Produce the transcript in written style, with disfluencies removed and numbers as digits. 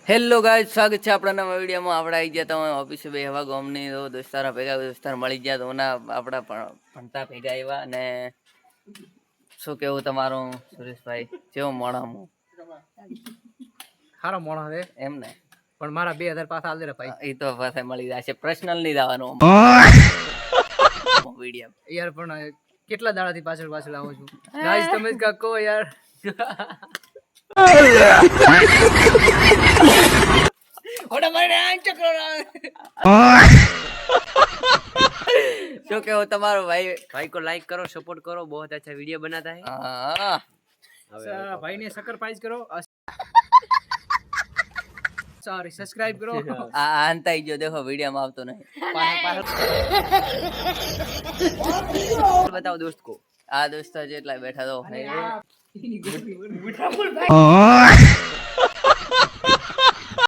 Hello guys, સ્વાગત છે આપણા નવા વિડીયોમાં. આપણે આવી ગયા તમે ઓફિસે બેહવા ગામની દોસ્તારા ભેગા દોસ્તાર મળી ગયા તો આપણા ભણતા ભેગા આવ્યા. અને શું કેવું તમારું સુરેશભાઈ? કેવો મોણા હું સારો મોણો છે એમ ને, પણ મારા 2000 પાછા આલ દે ભાઈ. એ તો પાછા મળી જશે. પર્સનલ નહીં જવાનું વિડીયો યાર, પણ કેટલા દાડાથી પાછળ આવું છું ગાઈસ, તમે જ કાકો યાર. શું કેવું તમારું ભાઈ? भाई को लाइक करो, सपोर्ट करो, बहुत अच्छा वीडियो बनाता है। હા, ભાઈ ને સકરપ્રાઈઝ કરો, સોરી સબસ્ક્રાઇબ કરો. આ અંતાઈ ગયો, દેખો વિડીયોમાં આવતો નહીં. बताओ दोस्त को। આ દોસ્તો જેટલા બેઠા તો